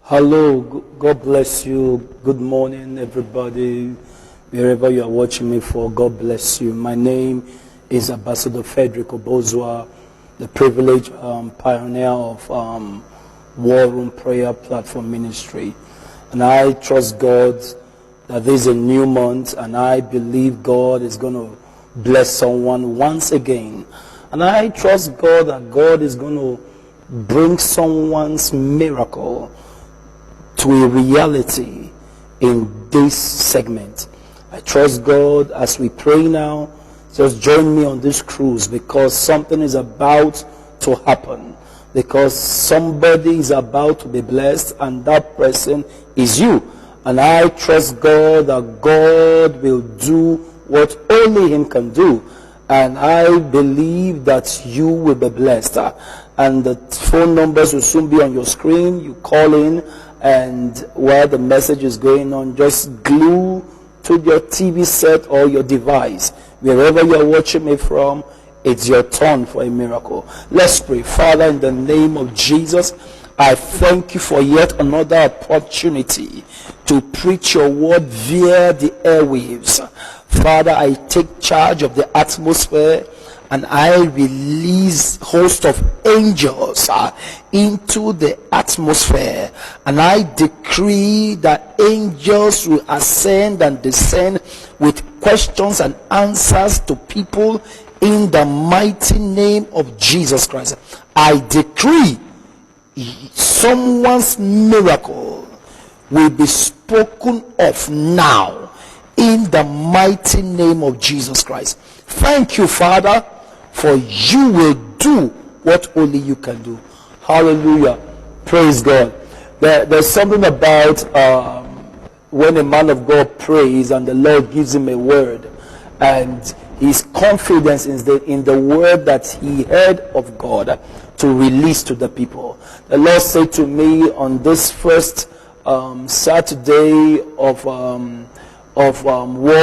Hello, God bless you. Good morning, everybody. Wherever you are watching me for, God bless you. My name is Ambassador Frederick Obozua, the privileged pioneer of War Room Prayer Platform Ministry. And I trust God that this is a new month, and I believe God is going to bless someone once again. And I trust God that God is going to bring someone's miracle to a reality in this segment. I trust God as we pray now. Just join me on this cruise, because something is about to happen, because somebody is about to be blessed, and that person is you. And I trust God that God will do what only Him can do, and I believe that you will be blessed. And the phone numbers will soon be on your screen. You call in, and while the message is going on, just glue to your TV set or your device, wherever you're watching me from, it's your turn for a miracle. Let's pray. Father, in the name of Jesus, I thank you for yet another opportunity to preach your word via the airwaves. Father, I take charge of the atmosphere, and I release host of angels into the atmosphere, and I decree that angels will ascend and descend with questions and answers to people in the mighty name of Jesus Christ. I decree someone's miracle will be spoken of now in the mighty name of Jesus Christ. Thank you, Father, for you will do what only you can do. Hallelujah. Praise God. There's something about when a man of God prays and the Lord gives him a word, and his confidence in the word that he heard of God to release to the people. The Lord said to me on this first Saturday of War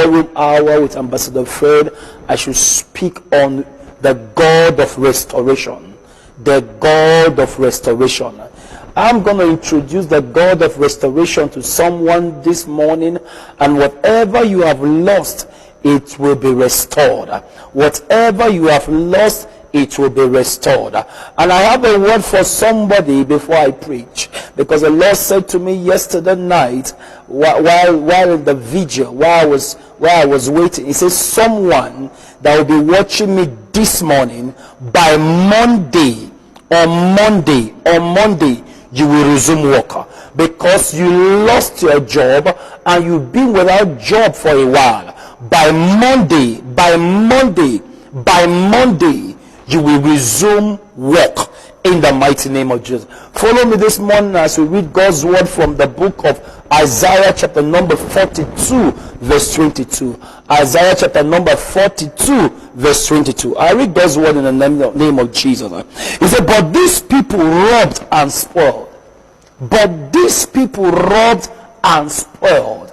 Room Hour with Ambassador Fred, I should speak on the God of restoration. The God of restoration. I'm going to introduce the God of restoration to someone this morning, and whatever you have lost, it will be restored. Whatever you have lost, it will be restored. And I have a word for somebody before I preach, because the Lord said to me yesterday night while in the vigil, while I was waiting, He says, someone that will be watching me this morning, by Monday, you will resume work, because you lost your job and you've been without job for a while. By Monday, you will resume work in the mighty name of Jesus. Follow me this morning as we read God's word from the book of Isaiah chapter number 42 verse 22. Isaiah chapter number 42 verse 22. I read God's word in the name of Jesus. He said, but these people robbed and spoiled. But these people robbed and spoiled.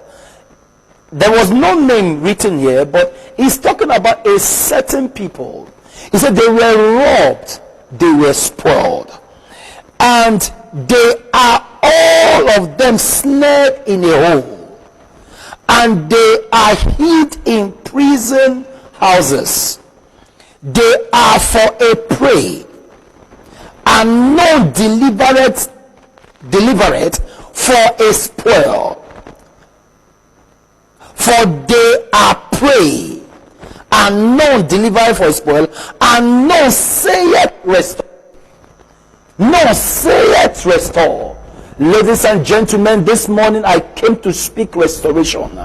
There was no name written here, but he's talking about a certain people. He said they were robbed, they were spoiled, and they are all of them snared in a hole, and they are hid in prison houses. They are for a prey, and no delivereth for a spoil. For they are prey, and none deliver for a spoil, and none saith restore. None saith restore. Ladies and gentlemen, this morning I came to speak restoration.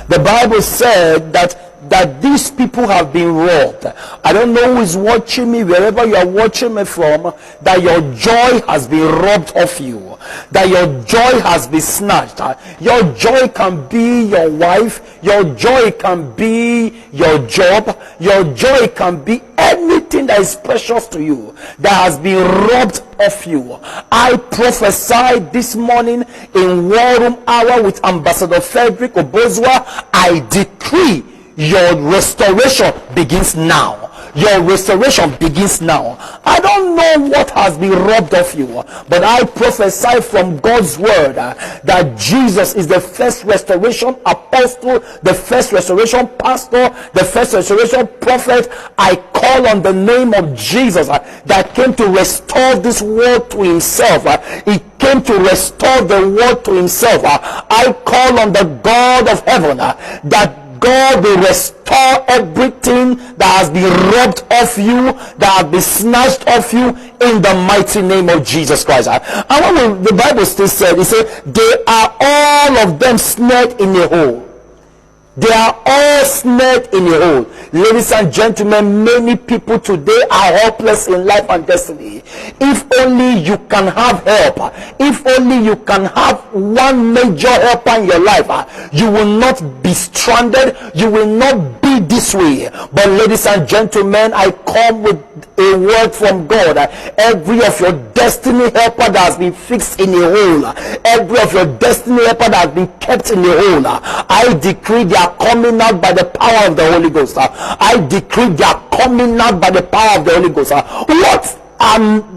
The Bible said that these people have been robbed. I don't know who is watching me, wherever you are watching me from, that your joy has been robbed off you, that your joy has been snatched. Your joy can be your wife, your joy can be your job, your joy can be anything that is precious to you that has been robbed of you. I prophesy this morning in War Room Hour with Ambassador Frederick Obozua. I decree your restoration begins now. your restoration begins now. I don't know what has been robbed of you, but I prophesy from God's word that Jesus is the first restoration apostle, the first restoration pastor, the first restoration prophet. I call on the name of Jesus that came to restore this world to himself. He came to restore the world to himself. I call on the God of heaven that God will restore everything that has been robbed of you, that has been snatched off you, in the mighty name of Jesus Christ. And when the Bible still said, it said, they are all of them snared in a hole. They are all snared in a hole. Ladies and gentlemen, many people today are helpless in life and destiny. If only you can have help, if only you can have one major helper in your life, you will not be stranded, you will not be this way. But ladies and gentlemen, I come with a word from God. Every of your destiny helper that has been fixed in a hole, every of your destiny helper that has been kept in a hole, I decree they are coming out by the power of the Holy Ghost. I decree they are coming out by the power of the Holy Ghost. What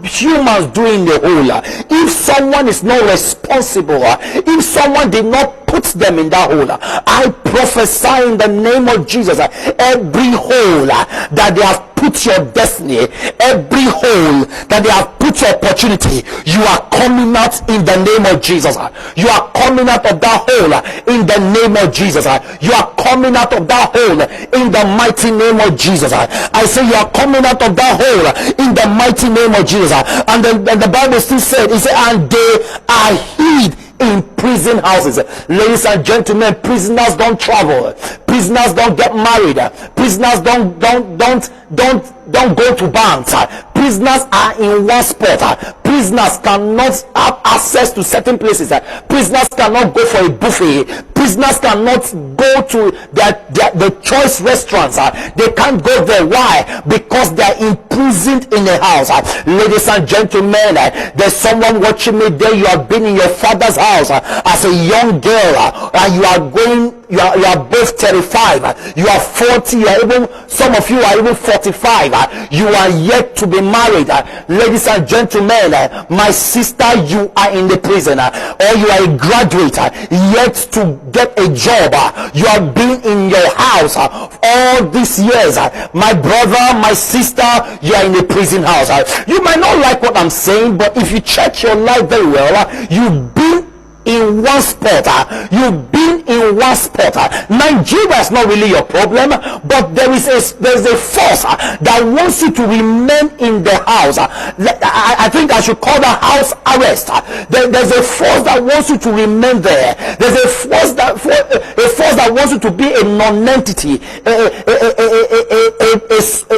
humans doing in the hole? If someone is not responsible, if someone did not put them in that hole, I prophesy in the name of Jesus, every hole that they have put your destiny, every hole that they have put your opportunity, you are coming out in the name of Jesus. You are coming out of that hole in the name of Jesus. You are coming out of that hole in the mighty name of Jesus. I say you are coming out of that hole in the mighty name of Jesus. And the Bible still said, it said, and they are hid in prison houses. Ladies and gentlemen, prisoners don't travel, prisoners don't get married, prisoners don't go to banks, prisoners are in one spot, prisoners cannot have access to certain places, prisoners cannot go for a buffet, prisoners cannot go to the choice restaurants, they can't go there. Why? Because they are imprisoned in a house. Ladies and gentlemen, there's someone watching me there. You have been in your father's house as a young girl, and you are both 35, you are 40, you are even, some of you are even 45, you are yet to be married. Ladies and gentlemen, my sister, you are in the prison, or you are a graduate yet to get a job. You have been in your house all these years. My brother, my sister, you are in the prison house. You might not like what I'm saying, but if you check your life very well, you've been in one spot. You've been in one spot. Nigeria is not really your problem, but there's a force that wants you to remain in the house. I think I should call that house arrest. There's a force that wants you to remain there. There's a force that wants you to be a non-entity,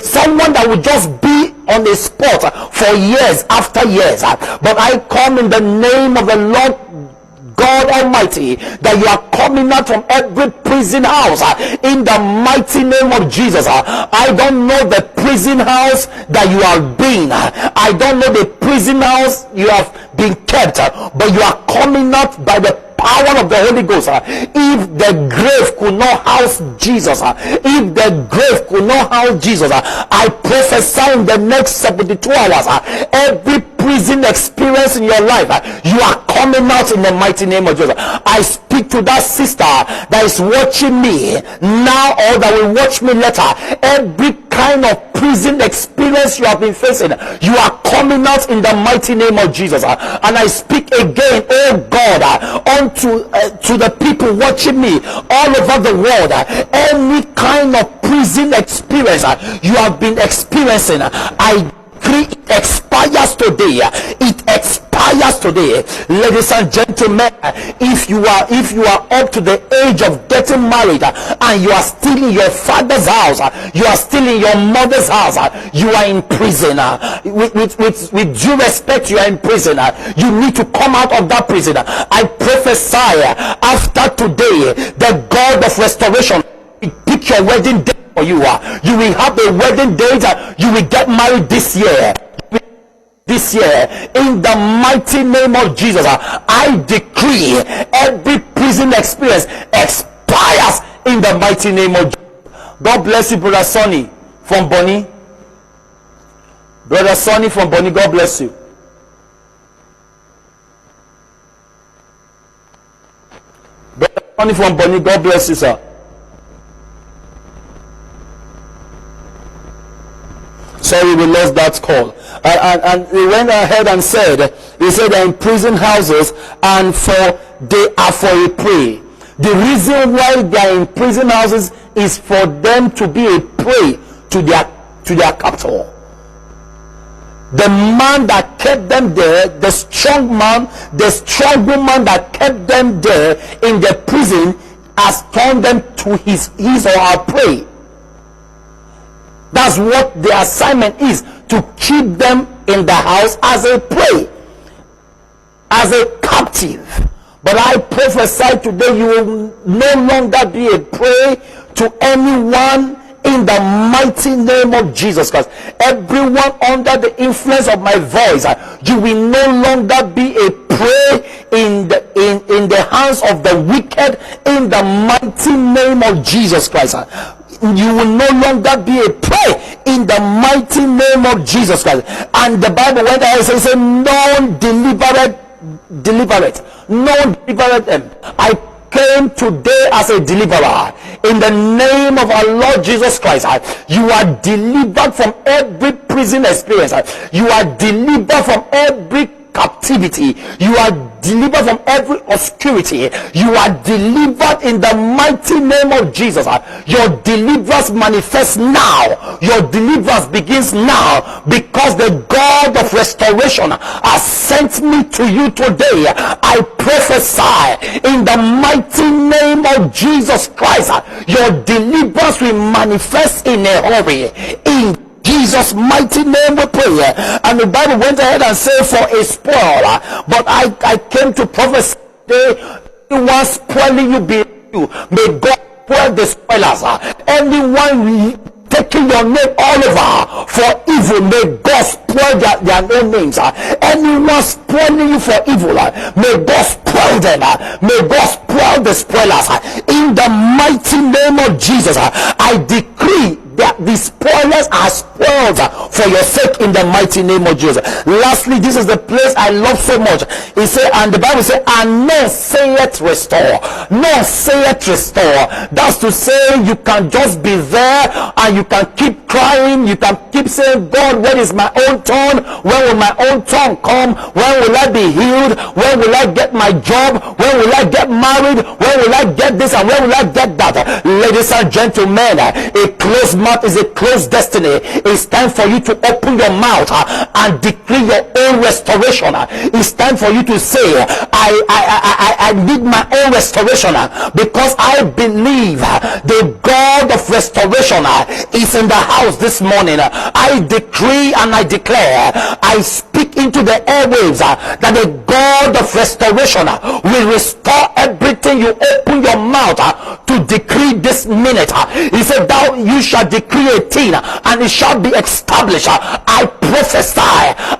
someone that will just be on the spot for years after years. But I come in the name of the Lord God Almighty, that you are coming out from every prison house in the mighty name of Jesus. I don't know the prison house that you have been, I don't know the prison house you have been kept, but you are coming out by the power of the Holy Ghost. If the grave could not house Jesus, if the grave could not house Jesus, I prophesy in the next 72 hours, every prison experience in your life, you are coming out in the mighty name of Jesus. I speak to that sister that is watching me now, or that will watch me later. Every kind of prison experience you have been facing, you are coming out in the mighty name of Jesus. And I speak again, oh God, to the people watching me all over the world, any kind of prison experience you have been experiencing, I decree it expires today. It expires today. Ladies and gentlemen, if you are up to the age of getting married and you are still in your father's house, you are still in your mother's house, you are in prison. With due respect, you are in prison. You need to come out of that prison. I prophesy, after today, the God of restoration pick your wedding date for you. You will have a wedding date. You will get married this year. In the mighty name of Jesus, I decree every prison experience expires in the mighty name of Jesus. God bless you, brother Sonny from Bonnie. Brother Sonny from Bonny, God bless you. Brother Sonny from Bonny, God bless you, sir. Sorry, we lost that call. And he went ahead and said, he said they're in prison houses and they are for a prey. The reason why they are in prison houses is for them to be a prey to their captor. The man that kept them there, the strong man, the strong woman that kept them there in the prison, has turned them to his or her prey. That's what the assignment is, to keep them in the house as a prey, as a captive. But I prophesy today, you will no longer be a prey to anyone in the mighty name of Jesus Christ. Everyone under the influence of my voice, you will no longer be a prey in the hands of the wicked in the mighty name of Jesus Christ. You will no longer be a prey in the mighty name of Jesus Christ. And the Bible went ahead and said, none delivered them. I came today as a deliverer in the name of our Lord Jesus Christ. You are delivered from every prison experience. You are delivered from every captivity. You are delivered from every obscurity. You are delivered in the mighty name of Jesus. Your deliverance manifests now. Your deliverance begins now, because the God of restoration has sent me to you today. I prophesy in the mighty name of Jesus Christ, your deliverance will manifest in a hurry. In Jesus' mighty name we pray. And the Bible went ahead and said, for a spoil. But I came to prophesy, anyone spoiling you, may God spoil the spoilers. Anyone taking your name all over for evil, may God spoil their own names. Anyone spoiling you for evil, may God spoil them. May God spoil the spoilers. In the mighty name of Jesus, I decree that the spoilers are spoiled for your sake in the mighty name of Jesus. Lastly, this is the place I love so much. He said, and the Bible said, and none saith restore. None saith restore. That's to say, you can just be there and you can keep crying. You can keep saying, God, when is my own turn? When will my own turn come? When will I be healed? When will I get my job? When will I get married? When will I get this and when will I get that? Ladies and gentlemen, a closed mouth is a closed destiny. It's time for you to open your mouth and decree your own restoration. It's time for you to say, I need my own restoration, because I believe the God of restoration is in the house this morning. I decree and I declare, I speak into the airwaves that the God of restoration will restore everything you open your mouth to decree this minute. He said, you shall decree a thing and it shall be established. I prophesy,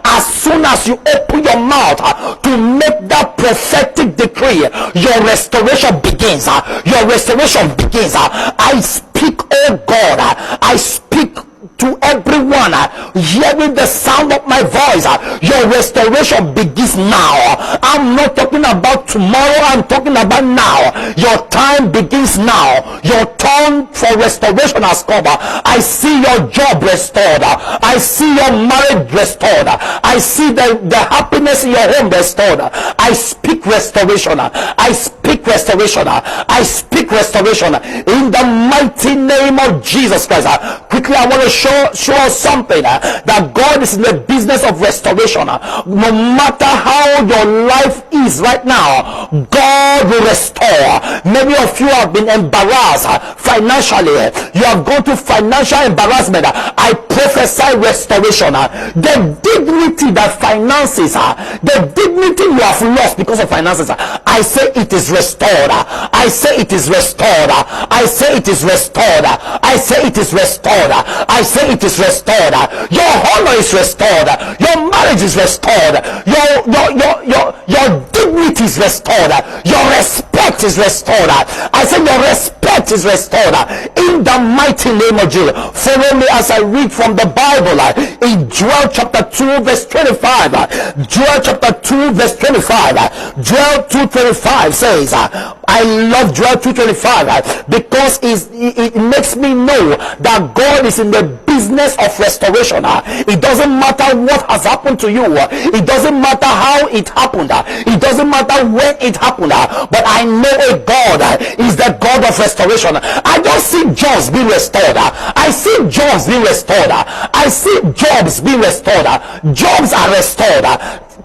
as soon as you open your mouth to make that prophetic decree, your restoration begins. Your restoration begins. I speak, oh God, I speak to everyone hearing the sound of my voice, your restoration begins now. I'm not talking about tomorrow, I'm talking about now. Your time begins now. Your turn for restoration has come. I see your job restored. I see your marriage restored. I see the happiness in your home restored. I speak restoration. I speak restoration. I speak restoration in the mighty name of Jesus Christ. Quickly, I want to show us something, that God is in the business of restoration. No matter how your life is right now, God will restore. Many of you have been embarrassed financially. You have gone to financial embarrassment. I prophesy restoration. The dignity that finances, the dignity you have lost because of finances, I say it is restored. I say it is restored. I say it is restored. I say it is restored. I say it is restored. Your honor is restored. Your marriage is restored. Your dignity is restored. Your respect is restored. I said your respect is restored in the mighty name of Jesus. Follow me as I read from the Bible in Joel chapter 2 verse 25. Joel chapter 2 verse 25. Joel 2:25 says, I love Joel 2:25 because it makes me know that God is in the business of restoration. It doesn't matter what has happened to you. It doesn't matter how it happened. It doesn't matter when it happened. But I know a God is the God of restoration. I don't see jobs being restored. I see jobs being restored. I see jobs being restored. Jobs are restored.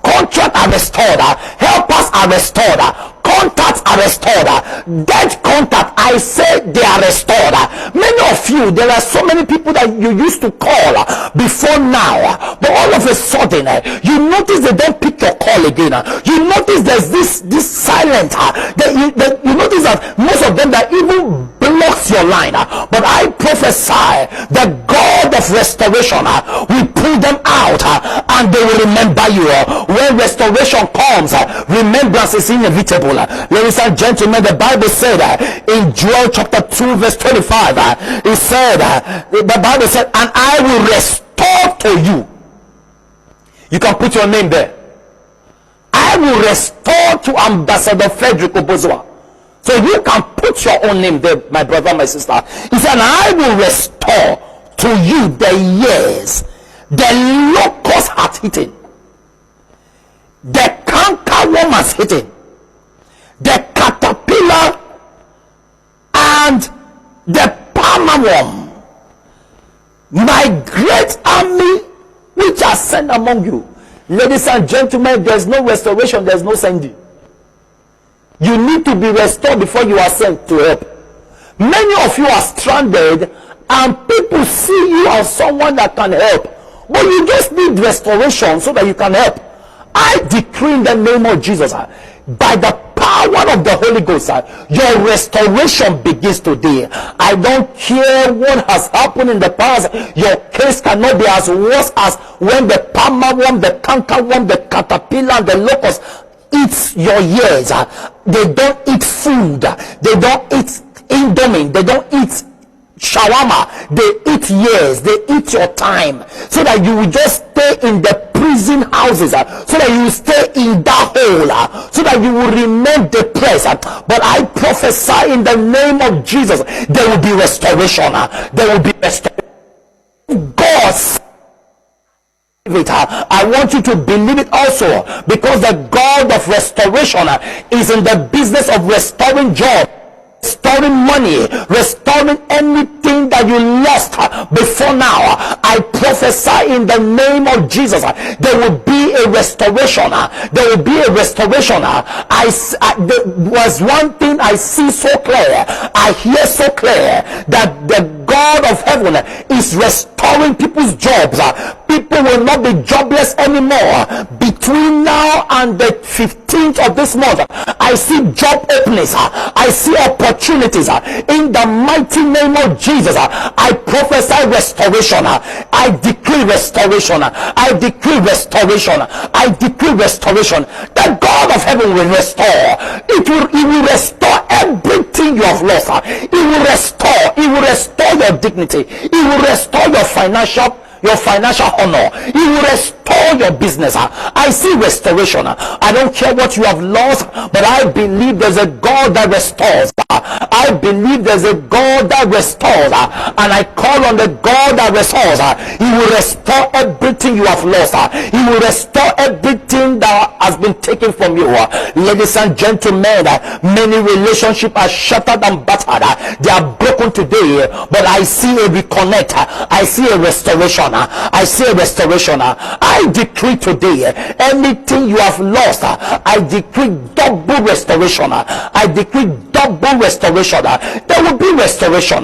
Contracts are restored. Helpers are restored. Contacts are restored. Dead contact, I say they are restored. Many of you, there are so many people that you used to call before now, but all of a sudden you notice they don't pick your call again. You notice there's this silent that you notice that most of them that even blocks your line. But I prophesy the God of restoration will pull them out and they will remember you. When restoration comes, remembrance is inevitable. Ladies and gentlemen, the Bible said in Joel chapter 2 verse 25, it said, the Bible said, and I will restore to you. You can put your name there. I will restore to Ambassador Frederick Obozua. So you can put your own name there, my brother, my sister. He said, and I will restore to you the years the locust hath eaten, the cankerworm has eaten, the caterpillar and the palmer worm, my great army which are sent among you. Ladies and gentlemen, there's no restoration, there's no sending. You need to be restored before you are sent to help. Many of you are stranded and people see you as someone that can help, but you just need restoration so that you can help. I decree in the name of Jesus, by the power of the Holy Ghost, your restoration begins today. I don't care what has happened in the past. Your case cannot be as worse as when the palmer worm, the cankerworm, the caterpillar, the locust eats your years. They don't eat food. They don't eat indomie. They don't eat shawarma. They eat years. They eat your time, so that you will just stay in the prison houses, so that you will stay in that hole, so that you will remain depressed. But I prophesy in the name of Jesus, there will be restoration. There will be restoration. God's it. I want you to believe it also, because the God of restoration is in the business of restoring job, restoring money, restoring anything that you lost before now. I prophesy in the name of Jesus, there will be a restoration. There will be a restoration. There was one thing I see so clear, I hear so clear, that the God of heaven is restoring people's jobs. People will not be jobless anymore. Between now and the 15th of this month, I see job openings. I see opportunities. In the mighty name of Jesus, I prophesy restoration. I decree restoration. I decree restoration. I decree restoration. The God of heaven will restore. He will restore everything you have lost. He will restore. He will restore your dignity. He will restore your financial honor. He will restore your business. I see restoration. I don't care what you have lost, but I believe there's a God that restores. I believe there's a God that restores, and I call on the God that restores. He will restore everything you have lost. He will restore everything that has been taken from you. Ladies and gentlemen, many relationships are shattered and battered. They are broken today, but I see a reconnect. I see a restoration. I see a restoration. I decree today, anything you have lost, I decree double restoration. I decree double restoration. There will be restoration.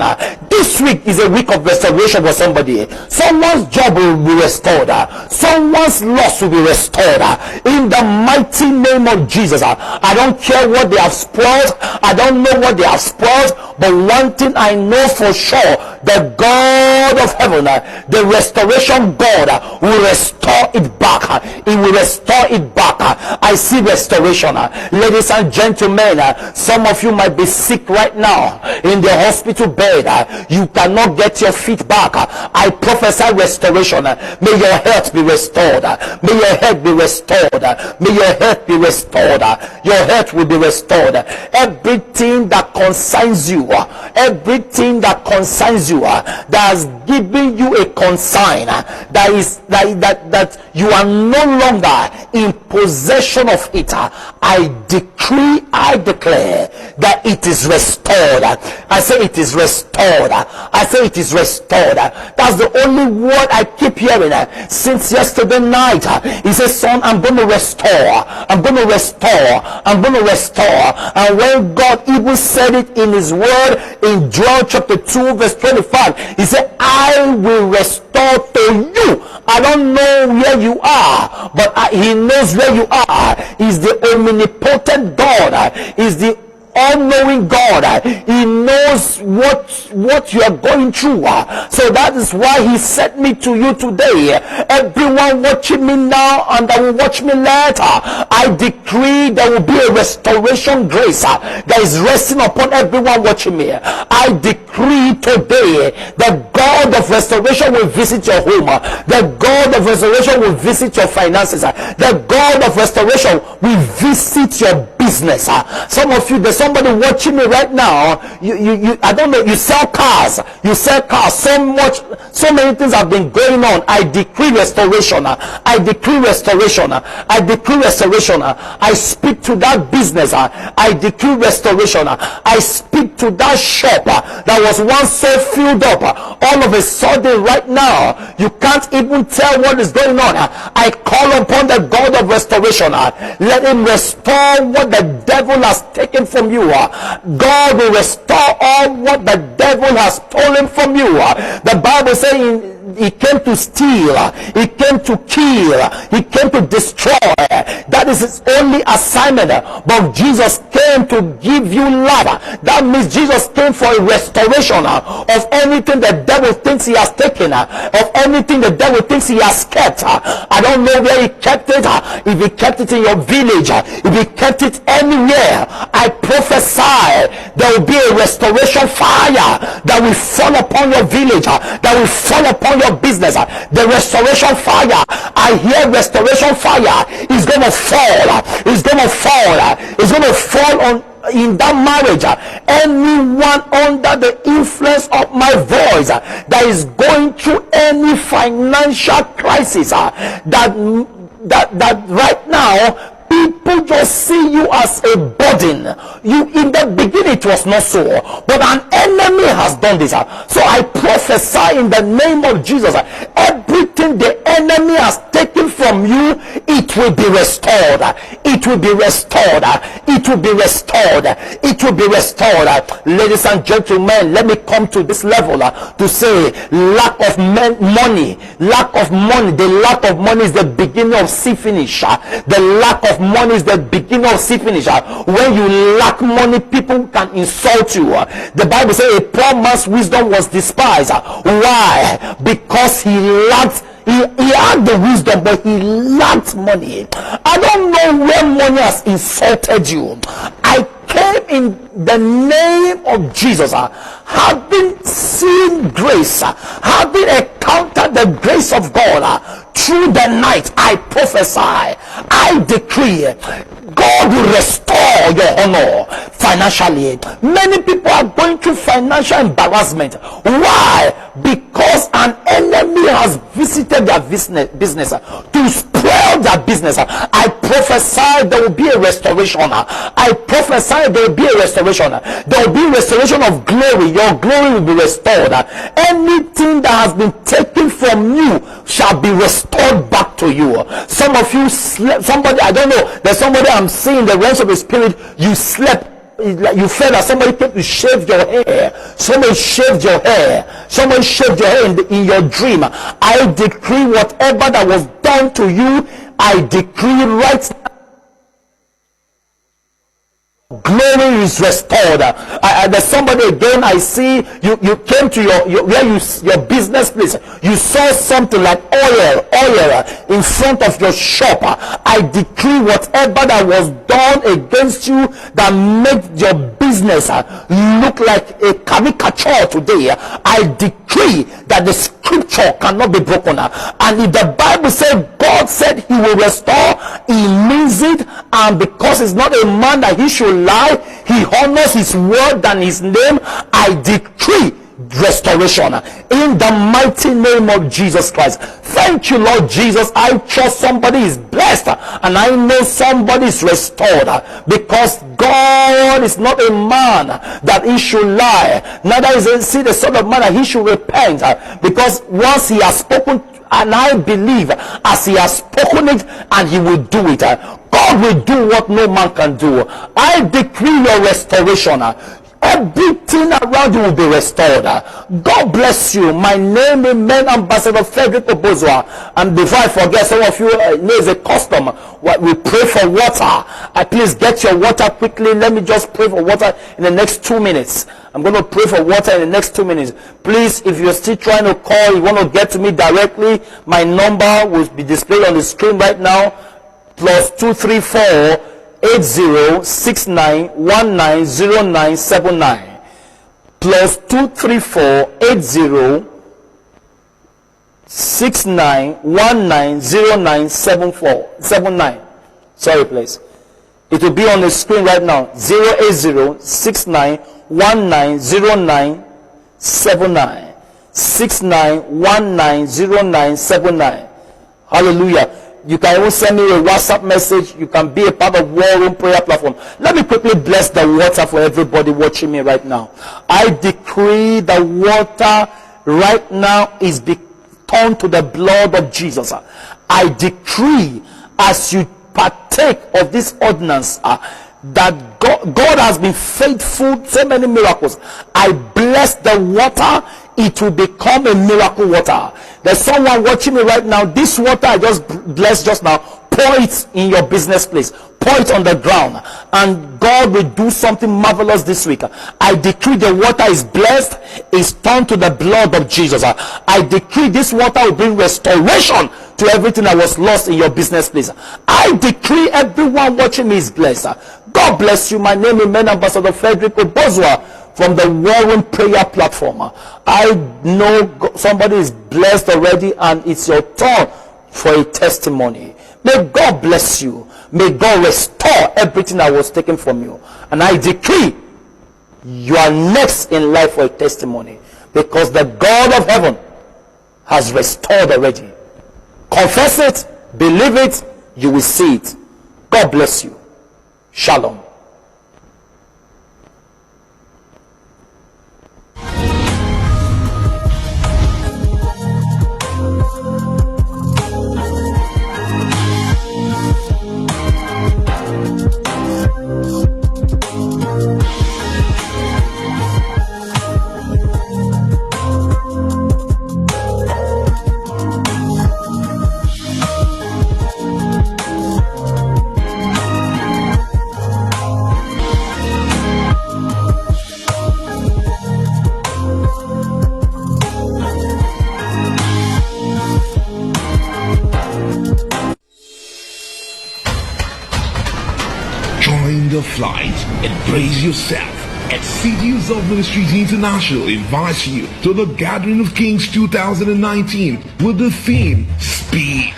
This week is a week of restoration for somebody. Someone's job will be restored. Someone's loss will be restored. In the mighty name of Jesus. I don't care what they have spoiled. I don't know what they have spoiled. But one thing I know for sure, the God of heaven, the restoration God will restore it back. He will restore it back. I see restoration. Ladies and gentlemen, some of you might be sick right now in the hospital bed. You cannot get your feet back. I prophesy restoration. May your health be restored. May your health be restored. May your health be restored. Your health will be restored. Everything that concerns you, everything that concerns you, that has given you a consign, that you are no longer in possession of it, I decree, I declare that it is restored. I say it is restored. I say it is restored. That's the only word I keep hearing since yesterday night. He says, son, I'm going to restore. I'm going to restore. I'm going to restore. And when God even said it in his word in Joel chapter 2 verse 25, he said, I will restore to you. I don't know where you are, but he knows where you are. He's the omnipotent God. He's the all-knowing God. He knows what you are going through. So that is why he sent me to you today. Everyone watching me now and that will watch me later, I decree there will be a restoration grace that is resting upon everyone watching me. I decree today that God of restoration will visit your home. The God of restoration will visit your finances. The God of restoration will visit your business. Some of you, there's somebody watching me right now. You I don't know, you sell cars. So many things have been going on. I decree restoration. I decree restoration. I decree restoration. I speak to that business. I decree restoration. I speak to that shop that was once so filled up. All of a sudden right now you can't even tell what is going on. I call upon the God of restoration. Let him restore what the devil has taken from you. God will restore all what the devil has stolen from you. The Bible says he came to steal, he came to kill, he came to destroy. That is his only assignment. But Jesus came to give you life. That means Jesus came for a restoration of anything the devil thinks he has taken, of anything the devil thinks he has kept. I don't know where he kept it. If he kept it in your village, if he kept it anywhere, I prophesy there will be a restoration fire that will fall upon your village, that will fall upon your business. The restoration fire, I hear restoration fire is going to fall. It's going to fall. It's going to fall on in that marriage. Anyone under the influence of my voice that is going through any financial crisis, that right now people just see you as a burden. You, in the beginning it was not so, but an enemy has done this. So I prophesy in the name of Jesus, everything the enemy has taken from you, it will be restored. It will be restored. It will be restored. It will be restored. Ladies and gentlemen, let me come to this level to say lack of money. Lack of money. The lack of money is the beginning of sea finish. The lack of money is the beginning of sea finish. When you lack money, people can insult you. The Bible says a poor man's wisdom was despised. Why? Because he lacked. He had the wisdom, but he lacked money. I don't know where money has insulted you. I came in the name of Jesus, having seen grace, having encountered the grace of God through the night. I prophesy, I decree, God will restore your honor financially. Many people are going through financial embarrassment. Why? Because an enemy has visited their business to spoil their business. I prophesy there will be a restoration. I prophesy there will be a restoration. There will be a restoration of glory. Your glory will be restored. Anything that has been taken from you shall be restored back to you. Some of you slept, somebody, I don't know, there's somebody I'm seeing the realms of the spirit, you slept. You felt that somebody came to shave your hair. Somebody shaved your hair. Somebody shaved your hair in your dream. I decree whatever that was done to you, I decree right now glory is restored. There's somebody again. I see you came to your business place. You saw something like oil in front of your shop. I decree whatever that was done against you that made your business look like a caricature today, I decree that the scripture cannot be broken. And if the Bible said God said he will restore, he means it. And because he's not a man that he should lie, he honors his word and his name. I decree restoration in the mighty name of Jesus Christ. Thank you, Lord Jesus. I trust somebody is blessed, and I know somebody is restored, because God is not a man that he should lie, neither is he the son of man that he should repent, because once he has spoken, and I believe as he has spoken it, and he will do it. God will do what no man can do. I decree your restoration. Everything around you will be restored. God bless you. My name is Ambassador Frederick Obozua. And before I forget, some of you know is a custom. We pray for water. Please get your water quickly. Let me just pray for water in the next 2 minutes. I'm going to pray for water in the next 2 minutes. Please, if you're still trying to call, you want to get to me directly, my number will be displayed on the screen right now. +234 8069190979. +234 8069190979. Sorry, please. It will be on the screen right now. 08069190979. 69190979. Hallelujah. You can even send me a WhatsApp message. You can be a part of War Room Prayer Platform. Let me quickly bless the water for everybody watching me right now. I decree the water right now is turned to the blood of Jesus. I decree as you partake of this ordinance that God has been faithful, so many miracles. I bless the water. It will become a miracle water. There's someone watching me right now. This water I just blessed just now, pour it in your business place, pour it on the ground, and God will do something marvelous this week. I decree the water is blessed, is turned to the blood of Jesus. I decree this water will bring restoration to everything that was lost in your business place. I decree everyone watching me is blessed. God bless you. My name is Ambassador Frederick Obozua from the War Room Prayer Platform. I know somebody is blessed already, and it's your turn for a testimony. May God bless you. May God restore everything that was taken from you. And I decree you are next in life for a testimony, because the God of heaven has restored already. Confess it, believe it, you will see it. God bless you. Shalom. Flight and brace yourself. Cities of Ministries International invites you to the Gathering of Kings 2019 with the theme Speed.